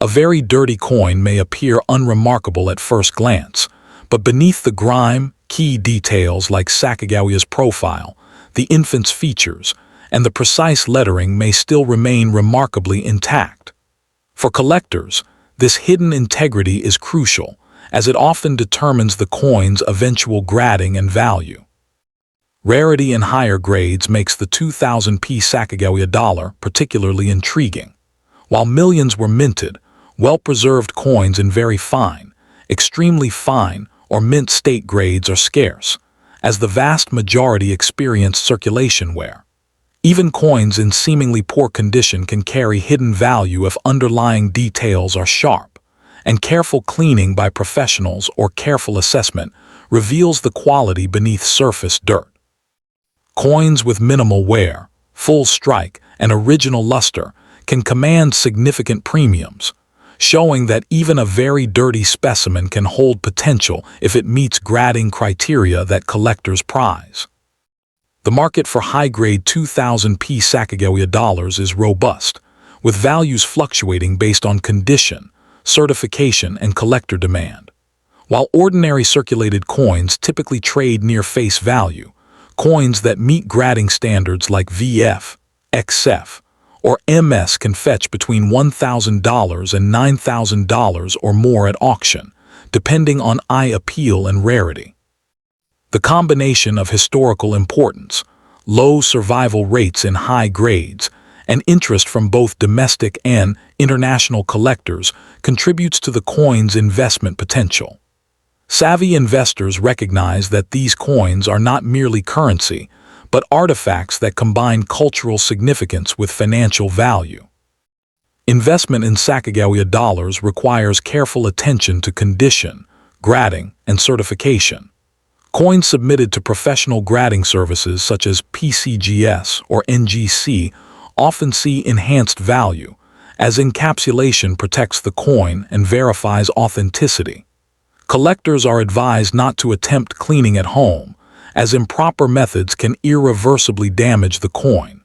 A very dirty coin may appear unremarkable at first glance, but beneath the grime, key details like Sacagawea's profile, the infant's features, and the precise lettering may still remain remarkably intact. For collectors, this hidden integrity is crucial, as it often determines the coin's eventual grading and value. Rarity in higher grades makes the 2000p Sacagawea dollar particularly intriguing. While millions were minted, well-preserved coins in very fine, extremely fine, or mint state grades are scarce, as the vast majority experience circulation wear. Even coins in seemingly poor condition can carry hidden value if underlying details are sharp, and careful cleaning by professionals or careful assessment reveals the quality beneath surface dirt. Coins with minimal wear, full strike, and original luster can command significant premiums, showing that even a very dirty specimen can hold potential if it meets grading criteria that collectors prize. The market for high-grade 2000p Sacagawea dollars is robust, with values fluctuating based on condition, certification, and collector demand. While ordinary circulated coins typically trade near face value, coins that meet grading standards like VF, XF, or MS can fetch between $1,000 and $9,000 or more at auction, depending on eye appeal and rarity. The combination of historical importance, low survival rates in high grades, and interest from both domestic and international collectors contributes to the coin's investment potential. Savvy investors recognize that these coins are not merely currency, but artifacts that combine cultural significance with financial value. Investment in Sacagawea dollars requires careful attention to condition, grading, and certification. Coins submitted to professional grading services such as PCGS or NGC often see enhanced value, as encapsulation protects the coin and verifies authenticity. Collectors are advised not to attempt cleaning at home, as improper methods can irreversibly damage the coin.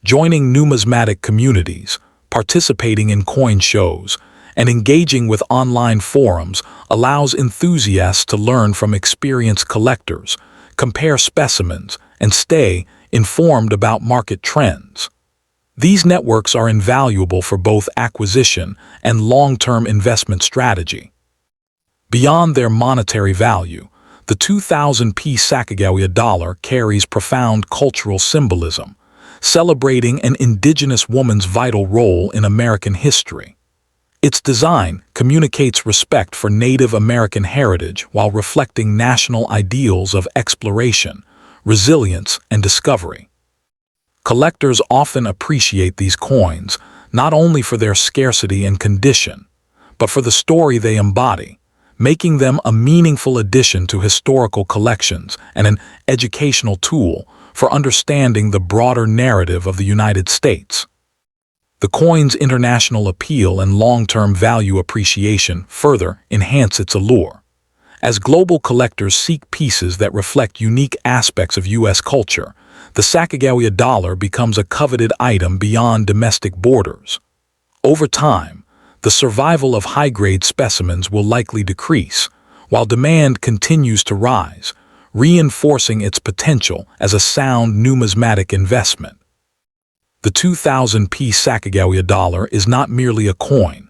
Joining numismatic communities, participating in coin shows, and engaging with online forums allows enthusiasts to learn from experienced collectors, compare specimens, and stay informed about market trends. These networks are invaluable for both acquisition and long-term investment strategy. Beyond their monetary value, the 2000p Sacagawea dollar carries profound cultural symbolism, celebrating an indigenous woman's vital role in American history. Its design communicates respect for Native American heritage while reflecting national ideals of exploration, resilience, and discovery. Collectors often appreciate these coins not only for their scarcity and condition, but for the story they embody, making them a meaningful addition to historical collections and an educational tool for understanding the broader narrative of the United States. The coin's international appeal and long-term value appreciation further enhance its allure. As global collectors seek pieces that reflect unique aspects of U.S. culture, the Sacagawea dollar becomes a coveted item beyond domestic borders. Over time, the survival of high-grade specimens will likely decrease, while demand continues to rise, reinforcing its potential as a sound numismatic investment. The 2000p Sacagawea dollar is not merely a coin,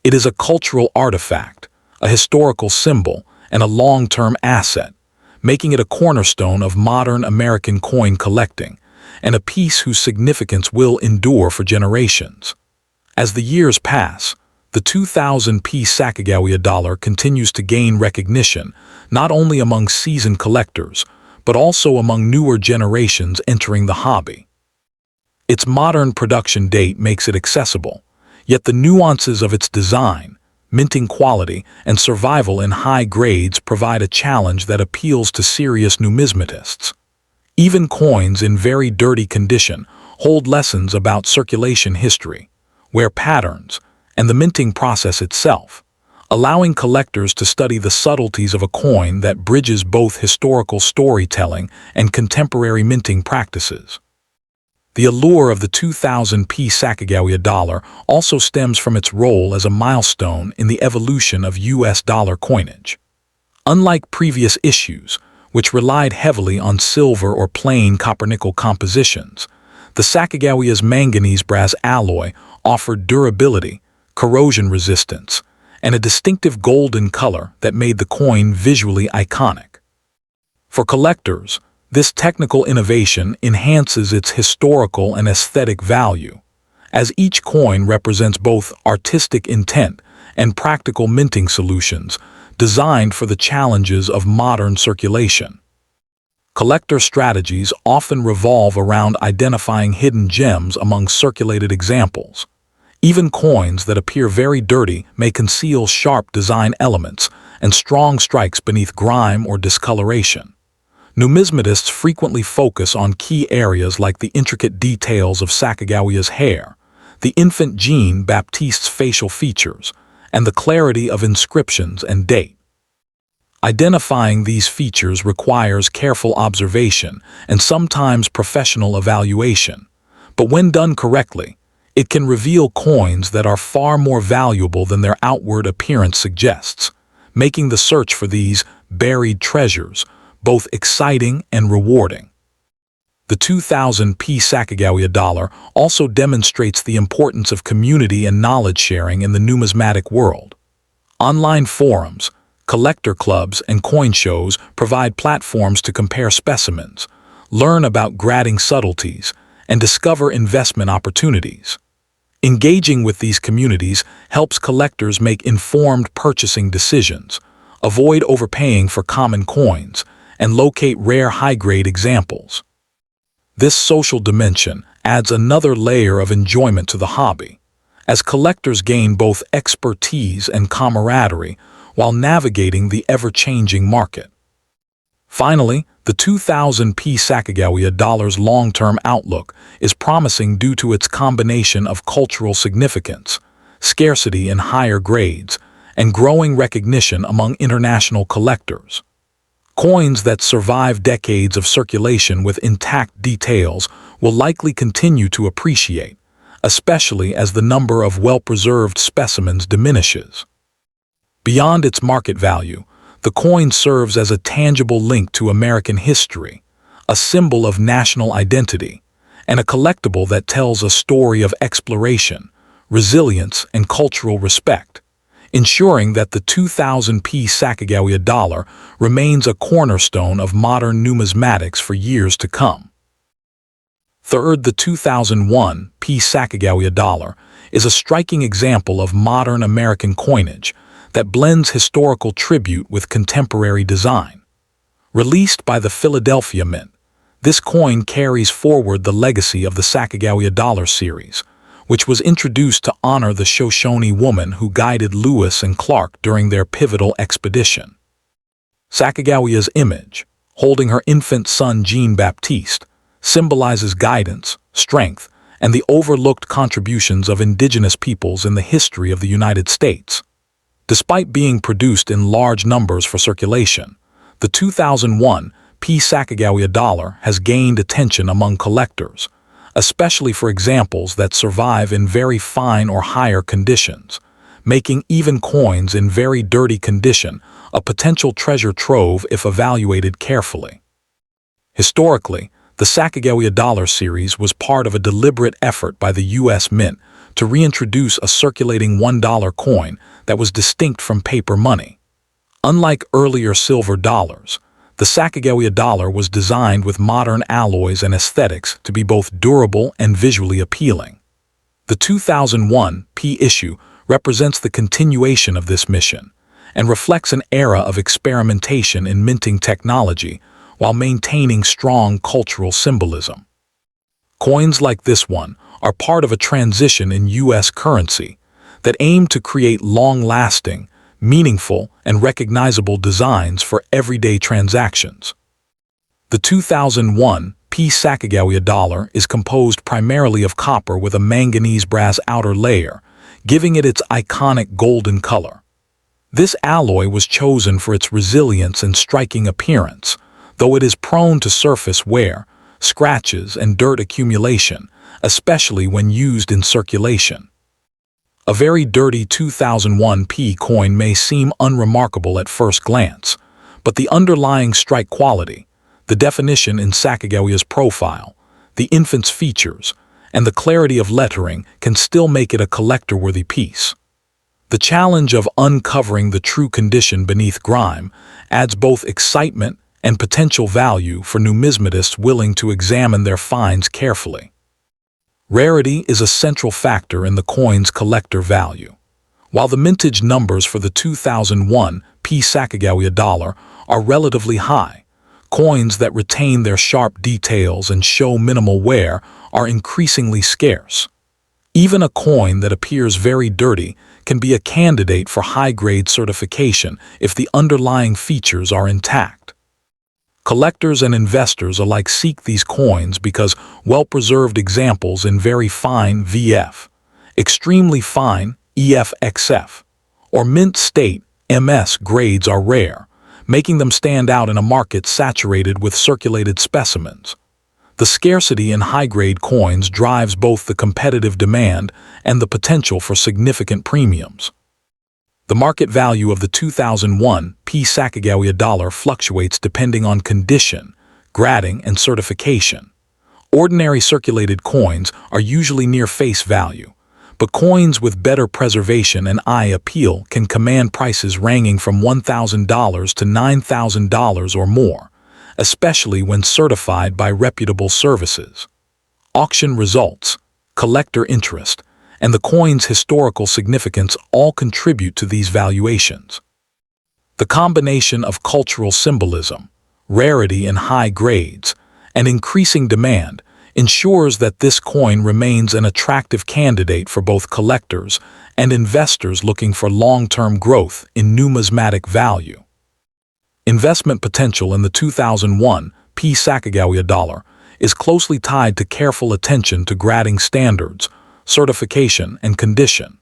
It is a cultural artifact, a historical symbol, and a long-term asset, making it a cornerstone of modern American coin collecting, and a piece whose significance will endure for generations. As the years pass, the 2000-piece Sacagawea dollar continues to gain recognition not only among seasoned collectors, but also among newer generations entering the hobby. Its modern production date makes it accessible, yet the nuances of its design, minting quality, and survival in high grades provide a challenge that appeals to serious numismatists. Even coins in very dirty condition hold lessons about circulation history, wear patterns, and the minting process itself, allowing collectors to study the subtleties of a coin that bridges both historical storytelling and contemporary minting practices. The allure of the 2000-piece Sacagawea dollar also stems from its role as a milestone in the evolution of U.S. dollar coinage. Unlike previous issues, which relied heavily on silver or plain copper-nickel compositions, the Sacagawea's manganese brass alloy offered durability, corrosion resistance, and a distinctive golden color that made the coin visually iconic. For collectors, this technical innovation enhances its historical and aesthetic value, as each coin represents both artistic intent and practical minting solutions designed for the challenges of modern circulation. Collector strategies often revolve around identifying hidden gems among circulated examples. Even coins that appear very dirty may conceal sharp design elements and strong strikes beneath grime or discoloration. Numismatists frequently focus on key areas like the intricate details of Sacagawea's hair, the infant Jean Baptiste's facial features, and the clarity of inscriptions and date. Identifying these features requires careful observation and sometimes professional evaluation, but when done correctly, it can reveal coins that are far more valuable than their outward appearance suggests, making the search for these buried treasures both exciting and rewarding. The 2000-piece Sacagawea dollar also demonstrates the importance of community and knowledge sharing in the numismatic world. Online forums, collector clubs, and coin shows provide platforms to compare specimens, learn about grading subtleties, and discover investment opportunities. Engaging with these communities helps collectors make informed purchasing decisions, avoid overpaying for common coins, and locate rare high-grade examples. This social dimension adds another layer of enjoyment to the hobby, as collectors gain both expertise and camaraderie while navigating the ever-changing market. Finally, the 2000-piece Sacagawea dollar's long-term outlook is promising due to its combination of cultural significance, scarcity in higher grades, and growing recognition among international collectors. Coins that survive decades of circulation with intact details will likely continue to appreciate, especially as the number of well-preserved specimens diminishes. Beyond its market value, the coin serves as a tangible link to American history, a symbol of national identity, and a collectible that tells a story of exploration, resilience, and cultural respect, ensuring that the 2000-piece Sacagawea dollar remains a cornerstone of modern numismatics for years to come. Third, the 2001-piece Sacagawea dollar is a striking example of modern American coinage that blends historical tribute with contemporary design. Released by the Philadelphia Mint, this coin carries forward the legacy of the Sacagawea dollar series, which was introduced to honor the Shoshone woman who guided Lewis and Clark during their pivotal expedition. Sacagawea's image, holding her infant son Jean Baptiste, symbolizes guidance, strength, and the overlooked contributions of indigenous peoples in the history of the United States. Despite being produced in large numbers for circulation, the 2001-piece Sacagawea dollar has gained attention among collectors, especially for examples that survive in very fine or higher conditions, making even coins in very dirty condition a potential treasure trove if evaluated carefully. Historically, the Sacagawea dollar series was part of a deliberate effort by the U.S. Mint to reintroduce a circulating $1 coin that was distinct from paper money. Unlike earlier silver dollars, the Sacagawea dollar was designed with modern alloys and aesthetics to be both durable and visually appealing. The 2001 P issue represents the continuation of this mission and reflects an era of experimentation in minting technology while maintaining strong cultural symbolism. Coins like this one are part of a transition in U.S. currency that aim to create long-lasting, meaningful, and recognizable designs for everyday transactions. The 2001 P Sacagawea dollar is composed primarily of copper with a manganese brass outer layer, giving it its iconic golden color. This alloy was chosen for its resilience and striking appearance, though it is prone to surface wear, scratches, and dirt accumulation, especially when used in circulation. A very dirty 2001 P coin may seem unremarkable at first glance, but the underlying strike quality, the definition in Sacagawea's profile, the infant's features, and the clarity of lettering can still make it a collector-worthy piece. The challenge of uncovering the true condition beneath grime adds both excitement and potential value for numismatists willing to examine their finds carefully. Rarity is a central factor in the coin's collector value. While the mintage numbers for the 2001 P Sacagawea dollar are relatively high, coins that retain their sharp details and show minimal wear are increasingly scarce. Even a coin that appears very dirty can be a candidate for high-grade certification if the underlying features are intact. Collectors and investors alike seek these coins because well-preserved examples in very fine VF, extremely fine EF/XF, or mint state MS grades are rare, making them stand out in a market saturated with circulated specimens. The scarcity in high-grade coins drives both the competitive demand and the potential for significant premiums. The market value of the 2001 P Sacagawea dollar fluctuates depending on condition, grading, and certification. Ordinary circulated coins are usually near face value, but coins with better preservation and eye appeal can command prices ranging from $1,000 to $9,000 or more, especially when certified by reputable services. Auction results, collector interest, and the coin's historical significance all contribute to these valuations. The combination of cultural symbolism, rarity in high grades, and increasing demand ensures that this coin remains an attractive candidate for both collectors and investors looking for long-term growth in numismatic value. Investment potential in the 2001 P Sacagawea dollar is closely tied to careful attention to grading standards, certification, and condition.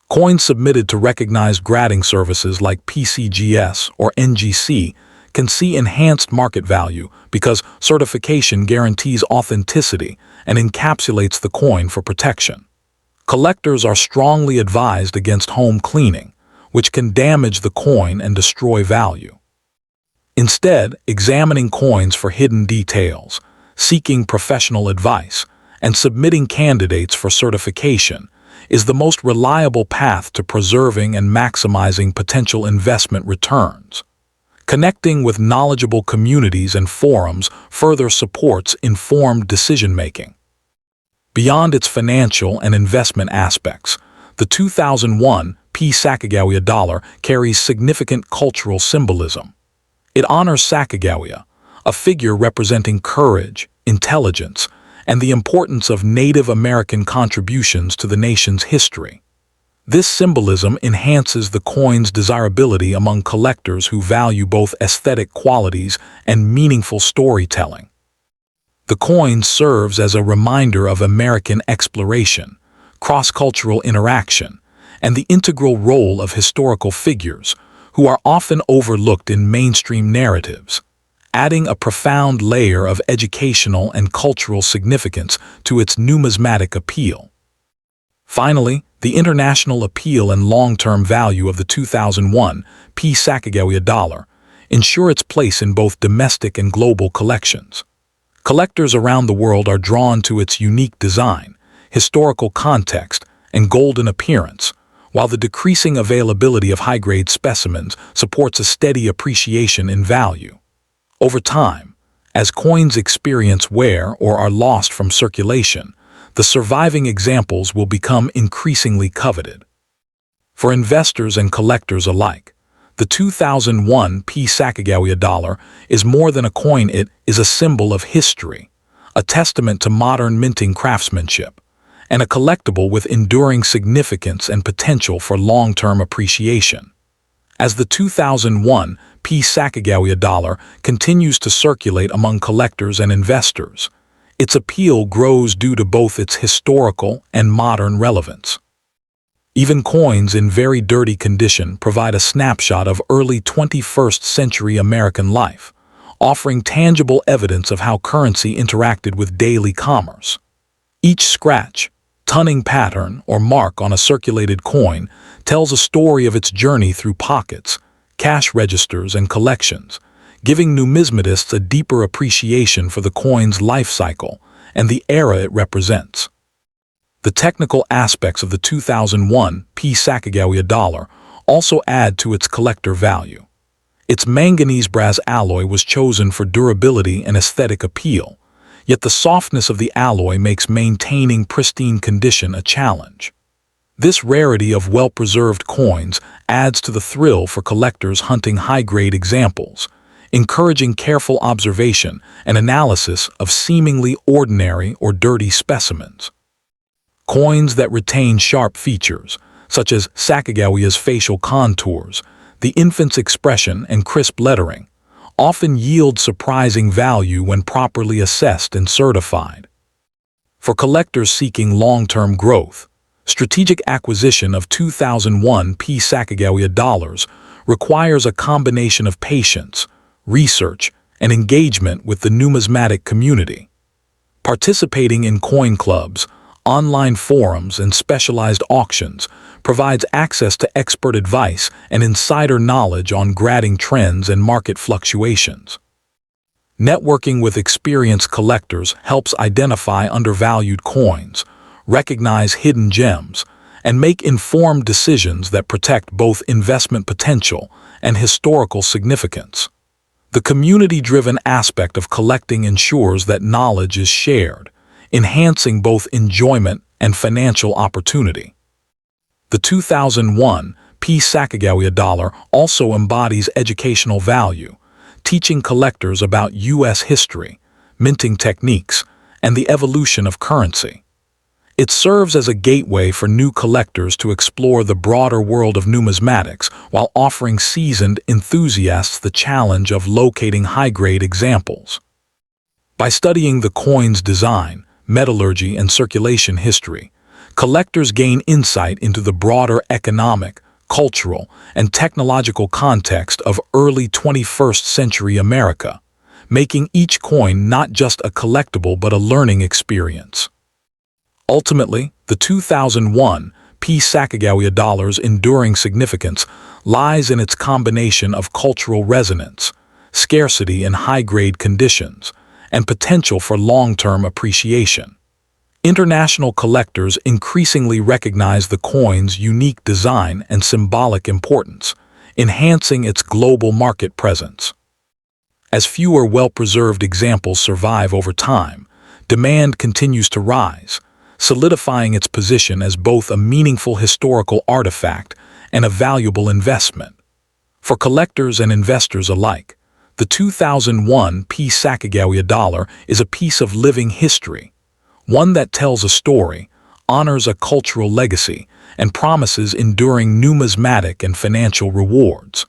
Coins submitted to recognized grading services like PCGS or NGC can see enhanced market value because certification guarantees authenticity and encapsulates the coin for protection. Collectors are strongly advised against home cleaning, which can damage the coin and destroy value. Instead, examining coins for hidden details, seeking professional advice, and submitting candidates for certification is the most reliable path to preserving and maximizing potential investment returns. Connecting with knowledgeable communities and forums further supports informed decision-making. Beyond its financial and investment aspects, the 2001 P Sacagawea dollar carries significant cultural symbolism. It honors Sacagawea, a figure representing courage, intelligence, and the importance of Native American contributions to the nation's history. This symbolism enhances the coin's desirability among collectors who value both aesthetic qualities and meaningful storytelling. The coin serves as a reminder of American exploration, cross-cultural interaction, and the integral role of historical figures, who are often overlooked in mainstream narratives, adding a profound layer of educational and cultural significance to its numismatic appeal. Finally, the international appeal and long-term value of the 2001 P Sacagawea dollar ensure its place in both domestic and global collections. Collectors around the world are drawn to its unique design, historical context, and golden appearance, while the decreasing availability of high-grade specimens supports a steady appreciation in value. Over time, as coins experience wear or are lost from circulation, the surviving examples will become increasingly coveted. For investors and collectors alike, the 2001 Sacagawea dollar is more than a coin. It is a symbol of history, a testament to modern minting craftsmanship, and a collectible with enduring significance and potential for long-term appreciation. As the 2001 Sacagawea dollar continues to circulate among collectors and investors, its appeal grows due to both its historical and modern relevance. Even coins in very dirty condition provide a snapshot of early 21st century American life, offering tangible evidence of how currency interacted with daily commerce. Each scratch, tunning pattern, or mark on a circulated coin tells a story of its journey through pockets, cash registers, and collections, giving numismatists a deeper appreciation for the coin's life cycle and the era it represents. The technical aspects of the 2001 Sacagawea dollar also add to its collector value. Its manganese brass alloy was chosen for durability and aesthetic appeal, yet the softness of the alloy makes maintaining pristine condition a challenge. This rarity of well-preserved coins adds to the thrill for collectors hunting high-grade examples, encouraging careful observation and analysis of seemingly ordinary or dirty specimens. Coins that retain sharp features, such as Sacagawea's facial contours, the infant's expression, and crisp lettering, often yield surprising value when properly assessed and certified. For collectors seeking long-term growth, strategic acquisition of 2001 Sacagawea dollars requires a combination of patience, research, and engagement with the numismatic community. Participating in coin clubs, online forums, and specialized auctions provides access to expert advice and insider knowledge on grading trends and market fluctuations. Networking with experienced collectors helps identify undervalued coins, recognize hidden gems, and make informed decisions that protect both investment potential and historical significance. The community-driven aspect of collecting ensures that knowledge is shared, enhancing both enjoyment and financial opportunity. The 2001 Sacagawea dollar also embodies educational value, teaching collectors about U.S. history, minting techniques, and the evolution of currency. It serves as a gateway for new collectors to explore the broader world of numismatics while offering seasoned enthusiasts the challenge of locating high-grade examples. By studying the coin's design, metallurgy, and circulation history, collectors gain insight into the broader economic, cultural, and technological context of early 21st century America, making each coin not just a collectible but a learning experience. Ultimately, the 2001 Sacagawea dollar's enduring significance lies in its combination of cultural resonance, scarcity in high-grade conditions, and potential for long-term appreciation. International collectors increasingly recognize the coin's unique design and symbolic importance, enhancing its global market presence. As fewer well-preserved examples survive over time, demand continues to rise, solidifying its position as both a meaningful historical artifact and a valuable investment. For collectors and investors alike, the 2001 Sacagawea dollar is a piece of living history, one that tells a story, honors a cultural legacy, and promises enduring numismatic and financial rewards.